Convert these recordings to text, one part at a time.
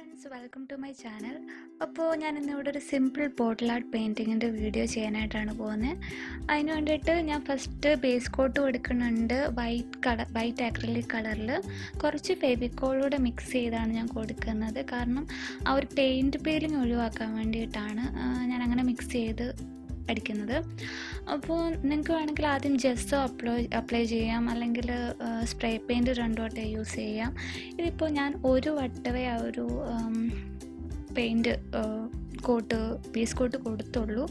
Friends, welcome to my channel. അപ്പോൾ ഞാൻ ഇന്നിവിടെ ഒരു സിമ്പിൾ ബോട്ടിൽ ആർട്ട് പെയിൻറ്റിങ്ങിൻ്റെ വീഡിയോ ചെയ്യാനായിട്ടാണ് പോകുന്നത്. അതിന് വേണ്ടിയിട്ട് ഞാൻ ഫസ്റ്റ് ബേസ് കോട്ട് കൊടുക്കുന്നുണ്ട്. വൈറ്റ് ആക്രിലിക് കളറിൽ കുറച്ച് ഫെവിക്കോളൂടെ മിക്സ് ചെയ്താണ് ഞാൻ കൊടുക്കുന്നത്. കാരണം ആ ഒരു പെയിൻറ്റ് പീലിംഗ് ഒഴിവാക്കാൻ വേണ്ടിയിട്ടാണ് ഞാൻ അങ്ങനെ മിക്സ് ചെയ്ത് അടിക്കുന്നത്. അപ്പോൾ നിങ്ങൾക്ക് വേണമെങ്കിൽ ആദ്യം ജെസ്സോ അപ്ലൈ ചെയ്യാം, അല്ലെങ്കിൽ സ്പ്രേ പെയിൻറ്റ് 2 വട്ടം യൂസ് ചെയ്യാം. ഇതിപ്പോൾ ഞാൻ ഒരു വട്ടവേ ആ ഒരു പെയിൻറ്റ് ബേസ് കോട്ട് കൊടുത്തുള്ളൂ.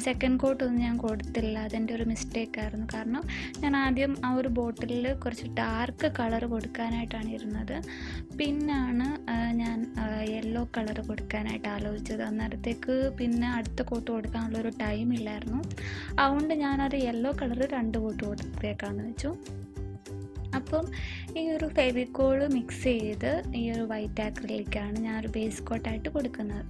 സെക്കൻഡ് കോട്ടൊന്നും ഞാൻ കൊടുത്തില്ല. അതെൻ്റെ ഒരു മിസ്റ്റേക്കായിരുന്നു. കാരണം ഞാൻ ആദ്യം ആ ഒരു ബോട്ടിലിൽ കുറച്ച് ഡാർക്ക് കളർ കൊടുക്കാനായിട്ടാണ് ഇരുന്നത്. പിന്നാണ് ഞാൻ യെല്ലോ കളർ കൊടുക്കാനായിട്ട് ആലോചിച്ചത്. അന്നേരത്തേക്ക് പിന്നെ അടുത്ത കോട്ട് കൊടുക്കാനുള്ളൊരു ടൈം ഇല്ലായിരുന്നു. അതുകൊണ്ട് ഞാനൊരു യെല്ലോ കളർ 2 കോട്ട് കൊടുത്തേക്കാമെന്ന് വെച്ചു. അപ്പം ഈ ഒരു ഫെവിക്കോള് മിക്സ് ചെയ്ത് ഈ ഒരു വൈറ്റ് ആക്രിലിക്കാണ് ഞാനൊരു ബേസ് കോട്ടായിട്ട് കൊടുക്കുന്നത്.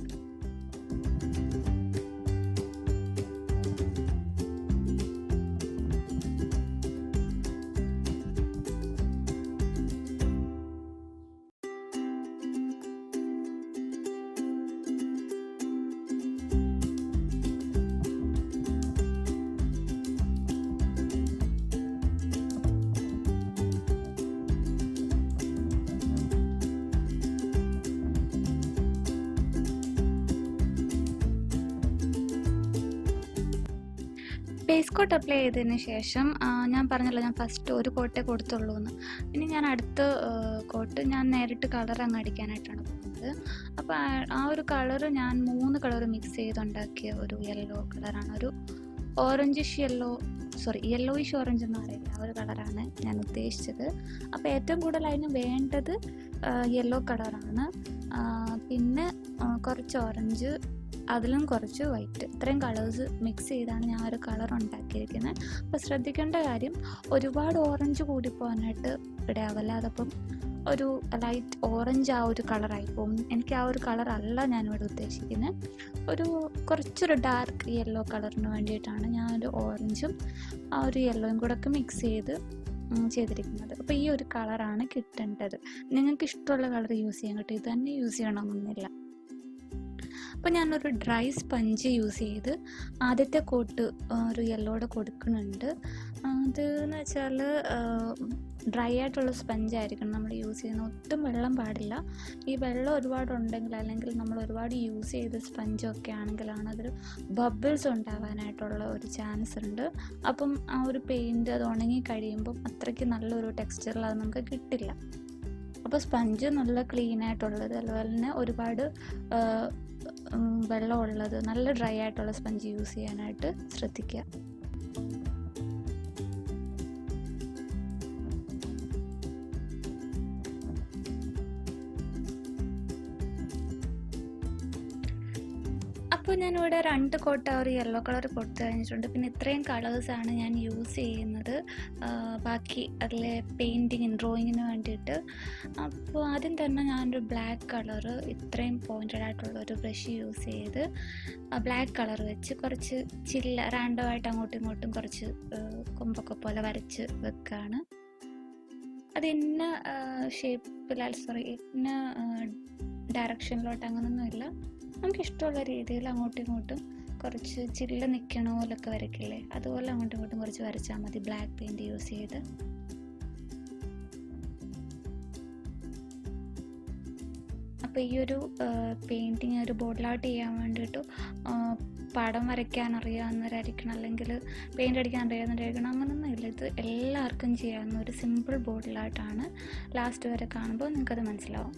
ബേസ് കോട്ട് അപ്ലൈ ചെയ്തതിന് ശേഷം ഞാൻ പറഞ്ഞല്ലോ, ഞാൻ ഫസ്റ്റ് ഒരു കോട്ടേ കൊടുത്തുള്ളൂ എന്ന്. ഇനി ഞാൻ അടുത്ത കോട്ട് ഞാൻ നേരിട്ട് കളർ അങ്ങ് അടിക്കാനായിട്ടാണ് പോകുന്നത്. അപ്പോൾ ആ ഒരു കളറ് ഞാൻ 3 കളർ മിക്സ് ചെയ്തുണ്ടാക്കിയ ഒരു യെല്ലോ കളറാണ്. ഒരു യെല്ലോയിഷ് ഓറഞ്ച് എന്ന് പറയില്ല, ആ ഒരു കളറാണ് ഞാൻ ഉദ്ദേശിച്ചത്. അപ്പോൾ ഏറ്റവും കൂടുതൽ അതിന് വേണ്ടത് യെല്ലോ കളറാണ്. പിന്നെ കുറച്ച് ഓറഞ്ച്, അതിലും കുറച്ച് വൈറ്റ്, ഇത്രയും കളേഴ്സ് മിക്സ് ചെയ്താണ് ഞാൻ ഒരു കളർ ഉണ്ടാക്കിയിരിക്കുന്നത്. അപ്പോൾ ശ്രദ്ധിക്കേണ്ട കാര്യം, ഒരുപാട് ഓറഞ്ച് കൂടി പോകാനായിട്ട് ഇടയാവില്ല. അതപ്പം ഒരു ലൈറ്റ് ഓറഞ്ച് ആ ഒരു കളറായി പോകും. എനിക്ക് ആ ഒരു കളറല്ല ഞാനിവിടെ ഉദ്ദേശിക്കുന്നത്. കുറച്ചൊരു ഡാർക്ക് യെല്ലോ കളറിന് വേണ്ടിയിട്ടാണ് ഞാൻ ഒരു ഓറഞ്ചും ആ ഒരു യെല്ലോയും കൂടെ ഒക്കെ മിക്സ് ചെയ്തിരിക്കുന്നത്. അപ്പോൾ ഈ ഒരു കളറാണ് കിട്ടേണ്ടത്. നിങ്ങൾക്ക് ഇഷ്ടമുള്ള കളർ യൂസ് ചെയ്യാൻ കേട്ടോ, ഇത് തന്നെ യൂസ് ചെയ്യണമെന്നില്ല. അപ്പോൾ ഞാനൊരു ഡ്രൈ സ്പഞ്ച് യൂസ് ചെയ്ത് ആദ്യത്തെ കോട്ട് ഒരു യെല്ലോടെ കൊടുക്കുന്നുണ്ട്. അതെന്ന് വെച്ചാൽ ഡ്രൈ ആയിട്ടുള്ള സ്പഞ്ചായിരിക്കണം നമ്മൾ യൂസ് ചെയ്യുന്നത്. ഒട്ടും വെള്ളം പാടില്ല. ഈ വെള്ളം ഒരുപാടുണ്ടെങ്കിൽ, അല്ലെങ്കിൽ നമ്മൾ ഒരുപാട് യൂസ് ചെയ്ത സ്പഞ്ചൊക്കെ ആണെങ്കിലാണ് അതിൽ ബബിൾസ് ഉണ്ടാകാനായിട്ടുള്ള ഒരു ചാൻസ് ഉണ്ട്. അപ്പം ആ ഒരു പെയിൻറ്റ് അത് ഉണങ്ങി കഴിയുമ്പം അത്രയ്ക്ക് നല്ലൊരു ടെക്സ്ചറിൽ അത് നമുക്ക് കിട്ടില്ല. അപ്പോൾ സ്പഞ്ച് നല്ല ക്ലീൻ ആയിട്ടുള്ളത്, അതുപോലെ തന്നെ ഒരുപാട് വെള്ളമുള്ളത്, നല്ല ഡ്രൈ ആയിട്ടുള്ള സ്പഞ്ച് യൂസ് ചെയ്യാനായിട്ട് ശ്രദ്ധിക്കുക. അപ്പോൾ ഞാനിവിടെ 2 കോട്ട ഒരു യെല്ലോ കളർ കൊടുത്തു കഴിഞ്ഞിട്ടുണ്ട്. പിന്നെ ഇത്രയും കളേഴ്സാണ് ഞാൻ യൂസ് ചെയ്യുന്നത് ബാക്കി അതിലെ ഡ്രോയിങ്ങിന് വേണ്ടിയിട്ട്. അപ്പോൾ ആദ്യം തന്നെ ഞാനൊരു ബ്ലാക്ക് കളറ് ഇത്രയും പോയിൻറ്റഡ് ആയിട്ടുള്ളൊരു ബ്രഷ് യൂസ് ചെയ്ത് ബ്ലാക്ക് കളർ വെച്ച് കുറച്ച് റാൻഡമായിട്ട് അങ്ങോട്ടും ഇങ്ങോട്ടും കുറച്ച് കൊമ്പൊക്കെ പോലെ വരച്ച് വെക്കുകയാണ്. അത് ഇന്ന ഇന്ന ഡയറക്ഷനിലോട്ട് അങ്ങനൊന്നുമില്ല. നമുക്കിഷ്ടമുള്ള രീതിയിൽ അങ്ങോട്ടും ഇങ്ങോട്ടും കുറച്ച് ചില്ല നിൽക്കണ പോലൊക്കെ വരയ്ക്കില്ലേ, അതുപോലെ അങ്ങോട്ടും ഇങ്ങോട്ടും കുറച്ച് വരച്ചാൽ മതി ബ്ലാക്ക് പെയിൻറ്റ് യൂസ് ചെയ്ത്. അപ്പോൾ ഈ ഒരു പെയിൻറ്റിങ് ഒരു ബോട്ടിൽ ആർട്ട് ചെയ്യാൻ വേണ്ടിയിട്ട് പടം വരയ്ക്കാൻ അറിയാവുന്നവരായിരിക്കണം, അല്ലെങ്കിൽ പെയിൻ്റ് അടിക്കാൻ അറിയാവുന്നവരായിരിക്കണം, അങ്ങനൊന്നുമില്ല. ഇത് എല്ലാവർക്കും ചെയ്യാവുന്ന ഒരു സിമ്പിൾ ബോട്ടിൽ ആർട്ടാണ്. ലാസ്റ്റ് വരെ കാണുമ്പോൾ നിങ്ങൾക്കത് മനസ്സിലാവും.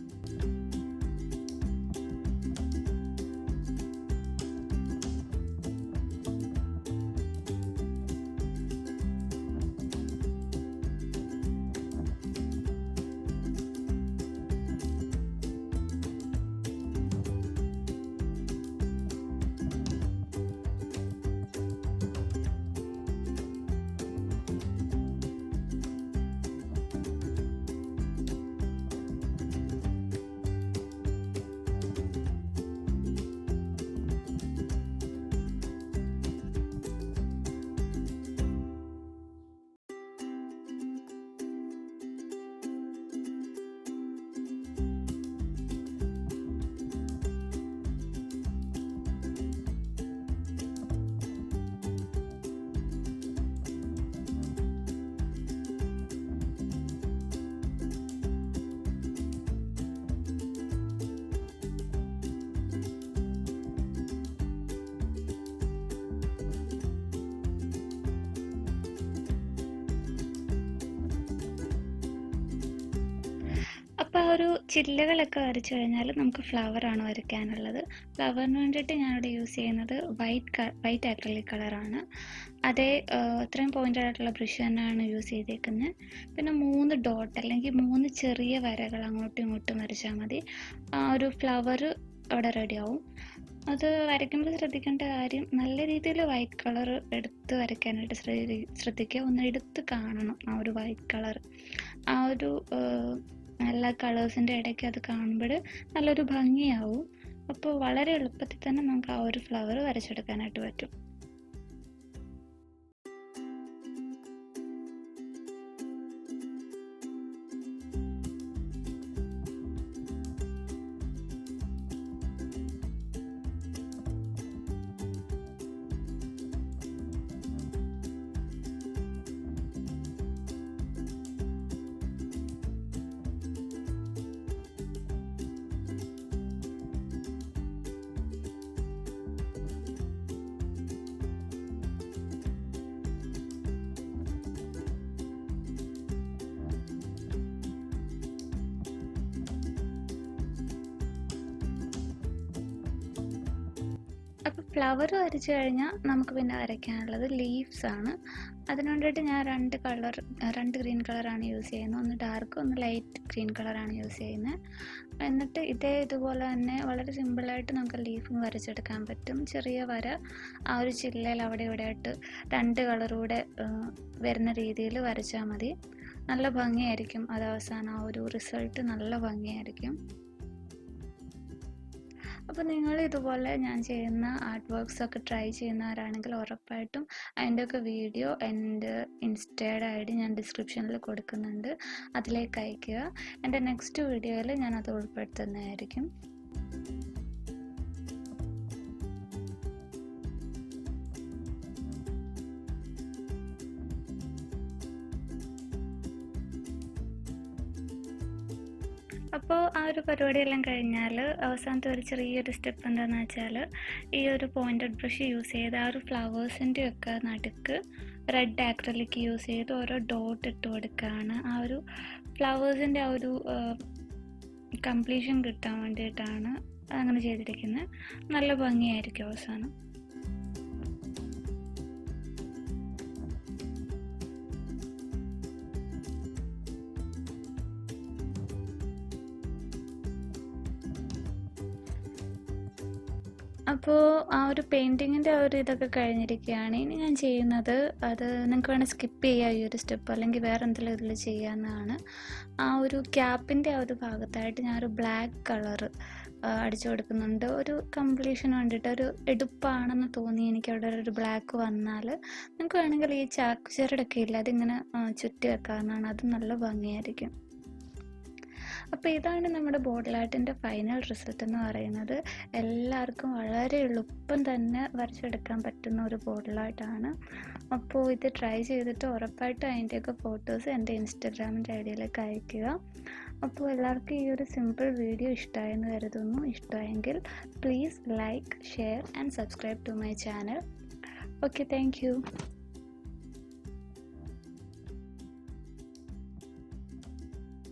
ഒരു ചില്ലകളൊക്കെ വരച്ചു കഴിഞ്ഞാൽ നമുക്ക് ഫ്ലവറാണ് വരയ്ക്കാനുള്ളത്. ഫ്ലവറിന് വേണ്ടിയിട്ട് ഞാനിവിടെ യൂസ് ചെയ്യുന്നത് വൈറ്റ് അക്രിലിക് കളറാണ്. അതേ അത്രയും പോയിൻ്റഡ് ആയിട്ടുള്ള ബ്രഷ് തന്നെയാണ് യൂസ് ചെയ്തേക്കുന്നത്. പിന്നെ 3 ഡോട്ട് അല്ലെങ്കിൽ 3 ചെറിയ വരകൾ അങ്ങോട്ടും ഇങ്ങോട്ടും വരച്ചാൽ മതി. ആ ഒരു ഫ്ലവർ അവിടെ റെഡിയാവും. അത് വരയ്ക്കുമ്പോൾ ശ്രദ്ധിക്കേണ്ട കാര്യം, നല്ല രീതിയിൽ വൈറ്റ് കളർ എടുത്ത് വരയ്ക്കാനായിട്ട് ശ്രദ്ധിക്കുക. ഒന്ന് എടുത്ത് കാണണം ആ ഒരു വൈറ്റ് കളർ. ആ ഒരു എല്ലാ കളേഴ്സിൻ്റെ ഇടയ്ക്ക് അത് കാണുമ്പോൾ നല്ലൊരു ഭംഗിയാവും. അപ്പോൾ വളരെ എളുപ്പത്തിൽ തന്നെ നമുക്ക് ആ ഒരു ഫ്ലവർ വരച്ചെടുക്കാനായിട്ട് പറ്റും. അപ്പോൾ ഫ്ലവർ വരച്ചു കഴിഞ്ഞാൽ നമുക്ക് പിന്നെ വരയ്ക്കാനുള്ളത് ലീവ്സ് ആണ്. അതിന് വേണ്ടിയിട്ട് ഞാൻ 2 ഗ്രീൻ കളറാണ് യൂസ് ചെയ്യുന്നത്. ഒന്ന് ഡാർക്ക്, ഒന്ന് ലൈറ്റ് ഗ്രീൻ കളറാണ് യൂസ് ചെയ്യുന്നത്. എന്നിട്ട് ഇതുപോലെ തന്നെ വളരെ സിമ്പിളായിട്ട് നമുക്ക് ലീഫും വരച്ചെടുക്കാൻ പറ്റും. ചെറിയ വര ആ ഒരു ചില്ലയിൽ അവിടെ ഇവിടെ ആയിട്ട് 2 കളറൂടെ വരുന്ന രീതിയിൽ വരച്ചാൽ മതി. നല്ല ഭംഗിയായിരിക്കും. അത് അവസാനം ആ ഒരു റിസൾട്ട് നല്ല ഭംഗിയായിരിക്കും. അപ്പോൾ നിങ്ങൾ ഇതുപോലെ ഞാൻ ചെയ്യുന്ന ആർട്ട് വർക്ക്സൊക്കെ ട്രൈ ചെയ്യുന്നവരാണെങ്കിൽ ഉറപ്പായിട്ടും അതിൻ്റെയൊക്കെ വീഡിയോ എൻ്റെ ഇൻസ്റ്റയുടെ ID ഞാൻ ഡിസ്ക്രിപ്ഷനിൽ കൊടുക്കുന്നുണ്ട്. അതിലേക്ക് അയയ്ക്കുക. എൻ്റെ നെക്സ്റ്റ് വീഡിയോയിൽ ഞാനത് ഉൾപ്പെടുത്തുന്നതായിരിക്കും. അപ്പോൾ ആ ഒരു പരിപാടിയെല്ലാം കഴിഞ്ഞാൽ അവസാനത്തെ ഒരു ചെറിയൊരു സ്റ്റെപ്പ് എന്താണെന്ന് വെച്ചാൽ, ഈ ഒരു പോയിൻ്റഡ് ബ്രഷ് യൂസ് ചെയ്ത് ആ ഒരു ഫ്ലവേഴ്സിൻ്റെയൊക്കെ നടുക്ക് റെഡ് ആക്രിലിക് യൂസ് ചെയ്ത് ഓരോ ഡോട്ട് ഇട്ട് കൊടുക്കുകയാണ്. ആ ഒരു ഫ്ലവേഴ്സിൻ്റെ ആ ഒരു കംപ്ലീഷൻ കിട്ടാൻ വേണ്ടിയിട്ടാണ് അങ്ങനെ ചെയ്തിരിക്കുന്നത്. നല്ല ഭംഗിയായിരിക്കും അവസാനം. അപ്പോൾ ആ ഒരു പെയിൻറ്റിങ്ങിൻ്റെ ആ ഒരു ഇതൊക്കെ കഴിഞ്ഞിരിക്കുകയാണ്. ഇനി ഞാൻ ചെയ്യുന്നത്, അത് നിങ്ങൾക്ക് വേണമെങ്കിൽ സ്കിപ്പ് ചെയ്യുക ഈ ഒരു സ്റ്റെപ്പ്, അല്ലെങ്കിൽ വേറെ എന്തെങ്കിലും ഇതിൽ ചെയ്യാവുന്നതാണ്. ആ ഒരു ക്യാപ്പിൻ്റെ ആ ഒരു ഭാഗത്തായിട്ട് ഞാനൊരു ബ്ലാക്ക് കളറ് അടിച്ചു കൊടുക്കുന്നുണ്ട്. ഒരു കംപ്ലീഷന് വേണ്ടിയിട്ട്, ഒരു എടുപ്പാണെന്ന് തോന്നി എനിക്ക് അവിടെ ഒരു ബ്ലാക്ക് വന്നാൽ നിങ്ങൾക്ക് വേണമെങ്കിൽ ഈ ചാക്കുചരടൊക്കെ ഇല്ല അതിങ്ങനെ ചുറ്റി വെക്കാവുന്നതാണ്. അത് നല്ല ഭംഗിയായിരിക്കും. അപ്പോൾ ഇതാണ് നമ്മുടെ ബോട്ടിൽ ആർട്ടിൻ്റെ ഫൈനൽ റിസൾട്ട് എന്ന് പറയുന്നത്. എല്ലാവർക്കും വളരെ എളുപ്പം തന്നെ വരച്ചെടുക്കാൻ പറ്റുന്ന ഒരു ബോട്ടിൽ ആർട്ടാണ്. അപ്പോൾ ഇത് ട്രൈ ചെയ്തിട്ട് ഉറപ്പായിട്ടും അതിൻ്റെയൊക്കെ ഫോട്ടോസ് എൻ്റെ ഇൻസ്റ്റഗ്രാമിൻ്റെ ഐഡിയിലേക്ക് അയയ്ക്കുക. അപ്പോൾ എല്ലാവർക്കും ഈ ഒരു സിമ്പിൾ വീഡിയോ ഇഷ്ടമായെന്ന് കരുതുന്നു. ഇഷ്ടമായെങ്കിൽ please like, share and subscribe to my channel. Okay, thank U.